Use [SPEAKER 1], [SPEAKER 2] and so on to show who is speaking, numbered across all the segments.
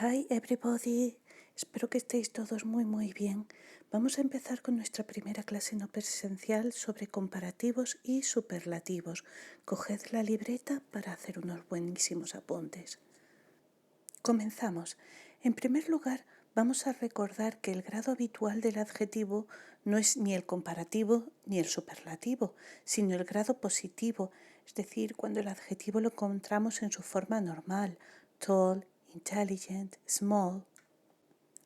[SPEAKER 1] Hi everybody, espero que estéis todos muy bien. Vamos a empezar con nuestra primera clase no presencial sobre comparativos y superlativos. Coged la libreta para hacer unos buenísimos apuntes. Comenzamos. En primer lugar, vamos a recordar que el grado habitual del adjetivo no es ni el comparativo ni el superlativo, sino el grado positivo, es decir, cuando el adjetivo lo encontramos en su forma normal, tall, intelligent, small.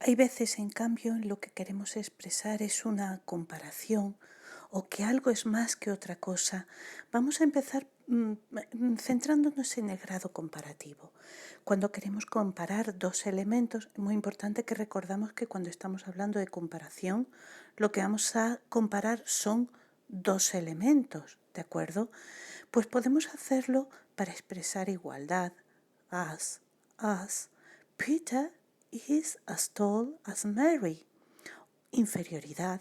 [SPEAKER 1] Hay veces, en cambio, en lo que queremos expresar es una comparación o que algo es más que otra cosa. Vamos a empezar centrándonos en el grado comparativo. Cuando queremos comparar dos elementos, es muy importante que recordamos que cuando estamos hablando de comparación, lo que vamos a comparar son dos elementos, ¿de acuerdo? Pues podemos hacerlo para expresar igualdad. As. Peter is as tall as Mary. Inferioridad.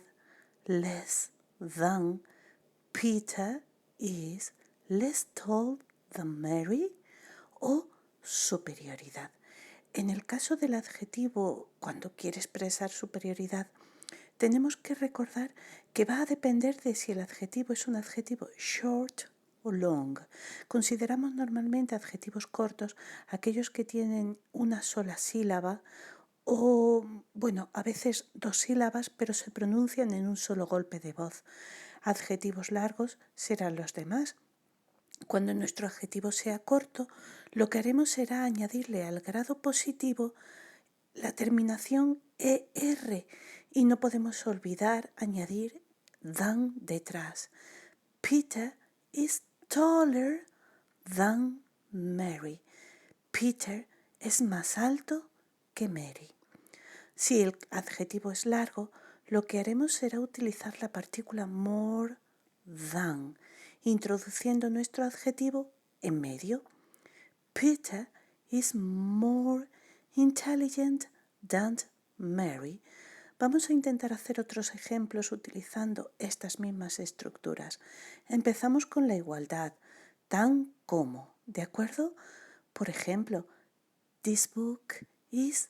[SPEAKER 1] Less than. Peter is less tall than Mary. O superioridad. En el caso del adjetivo, cuando quiere expresar superioridad, tenemos que recordar que va a depender de si el adjetivo es un adjetivo short o long. Consideramos normalmente adjetivos cortos aquellos que tienen una sola sílaba o, a veces dos sílabas, pero se pronuncian en un solo golpe de voz. Adjetivos largos serán los demás. Cuando nuestro adjetivo sea corto, lo que haremos será añadirle al grado positivo la terminación ER y no podemos olvidar añadir than detrás. Peter is taller than Mary. Peter es más alto que Mary. Si el adjetivo es largo, lo que haremos será utilizar la partícula more than, introduciendo nuestro adjetivo en medio. Peter is more intelligent than Mary. Vamos a intentar hacer otros ejemplos utilizando estas mismas estructuras. Empezamos con la igualdad, tan como, ¿de acuerdo? Por ejemplo, this book is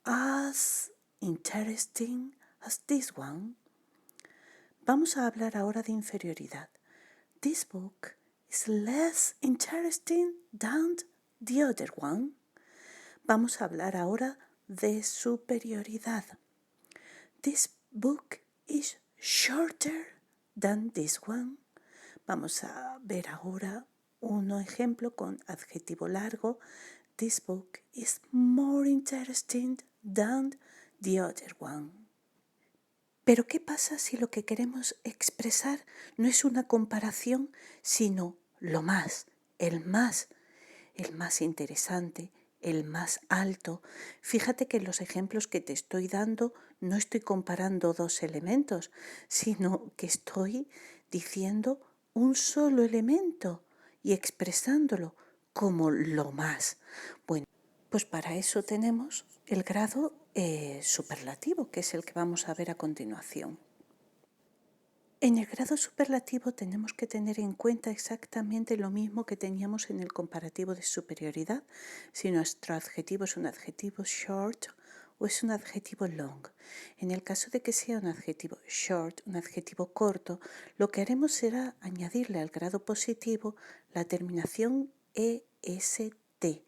[SPEAKER 1] as interesting as this one. Vamos a hablar ahora de inferioridad. This book is less interesting than the other one. Vamos a hablar ahora de superioridad. This book is shorter than this one. Vamos a ver ahora un ejemplo con adjetivo largo. This book is more interesting than the other one. Pero ¿qué pasa si lo que queremos expresar no es una comparación, sino lo más, el más interesante, el más alto? Fíjate que en los ejemplos que te estoy dando no estoy comparando dos elementos, sino que estoy diciendo un solo elemento y expresándolo como lo más. Bueno, pues para eso tenemos el grado superlativo, que es el que vamos a ver a continuación. En el grado superlativo tenemos que tener en cuenta exactamente lo mismo que teníamos en el comparativo de superioridad, si nuestro adjetivo es un adjetivo short o es un adjetivo long. En el caso de que sea un adjetivo short, un adjetivo corto, lo que haremos será añadirle al grado positivo la terminación EST.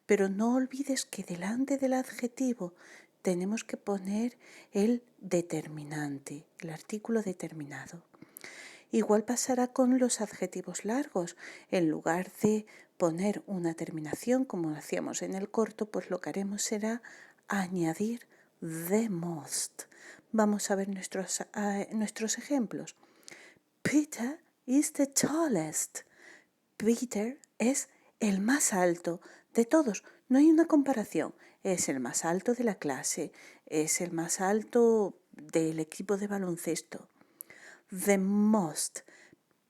[SPEAKER 1] Pero no olvides que delante del adjetivo tenemos que poner el determinante, el artículo determinado. Igual pasará con los adjetivos largos. En lugar de poner una terminación como hacíamos en el corto, pues lo que haremos será añadir the most. Vamos a ver nuestros ejemplos. Peter is the tallest. Peter es el más alto de todos. No hay una comparación. Es el más alto de la clase. Es el más alto del equipo de baloncesto. The most.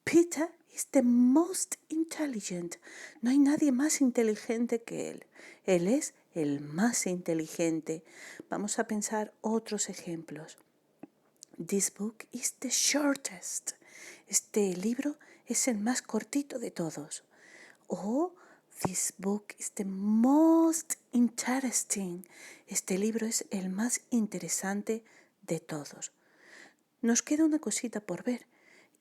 [SPEAKER 1] Peter is the most intelligent. No hay nadie más inteligente que él. Él es el más inteligente. Vamos a pensar otros ejemplos. This book is the shortest. Este libro es el más cortito de todos. O This book is the most interesting. Este libro es el más interesante de todos. Nos queda una cosita por ver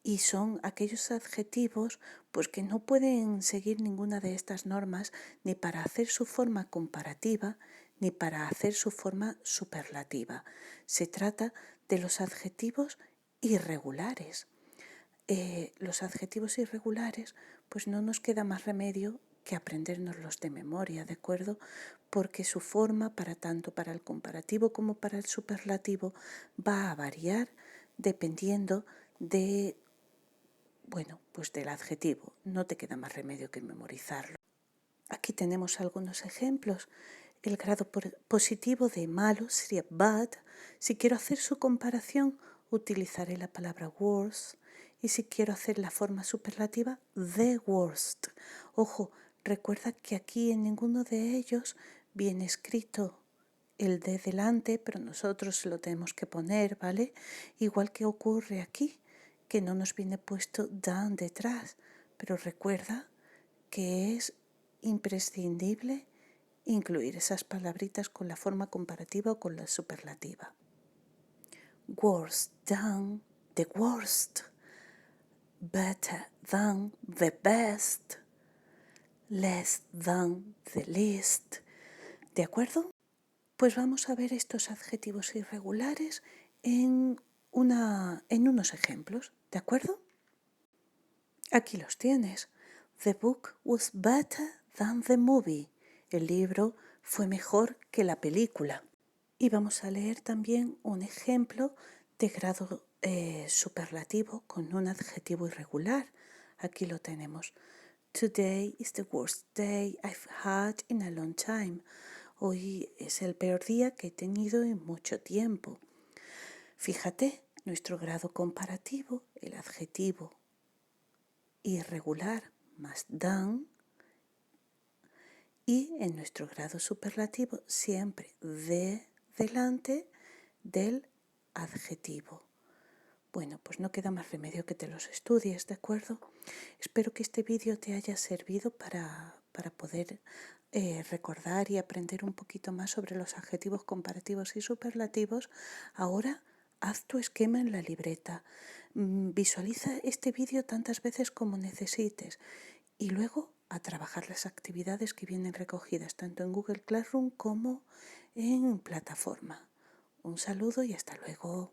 [SPEAKER 1] y son aquellos adjetivos pues que no pueden seguir ninguna de estas normas ni para hacer su forma comparativa ni para hacer su forma superlativa. Se trata de los adjetivos irregulares. Los adjetivos irregulares pues no nos queda más remedio que aprendérnoslos de memoria, ¿de acuerdo? Porque su forma tanto para el comparativo como para el superlativo va a variar dependiendo de, pues del adjetivo. No te queda más remedio que memorizarlo. Aquí tenemos algunos ejemplos. El grado positivo de malo sería bad. Si quiero hacer su comparación, utilizaré la palabra worse. Y si quiero hacer la forma superlativa, the worst. Ojo, recuerda que aquí en ninguno de ellos viene escrito el de delante, pero nosotros lo tenemos que poner, ¿vale? Igual que ocurre aquí, que no nos viene puesto down detrás. Pero recuerda que es imprescindible incluir esas palabritas con la forma comparativa o con la superlativa. Worse than the worst, better than the best, less than the least. ¿De acuerdo? Pues vamos a ver estos adjetivos irregulares en unos ejemplos, ¿de acuerdo? Aquí los tienes. The book was better than the movie. El libro fue mejor que la película. Y vamos a leer también un ejemplo de grado superlativo con un adjetivo irregular. Aquí lo tenemos. Today is the worst day I've had in a long time. Hoy es el peor día que he tenido en mucho tiempo. Fíjate, nuestro grado comparativo, el adjetivo irregular más than, y en nuestro grado superlativo siempre de delante del adjetivo. Bueno, pues no queda más remedio que te los estudies, ¿de acuerdo? Espero que este vídeo te haya servido para poder recordar y aprender un poquito más sobre los adjetivos comparativos y superlativos. Ahora haz tu esquema en la libreta. Visualiza este vídeo tantas veces como necesites y luego a trabajar las actividades que vienen recogidas tanto en Google Classroom como en plataforma. Un saludo y hasta luego.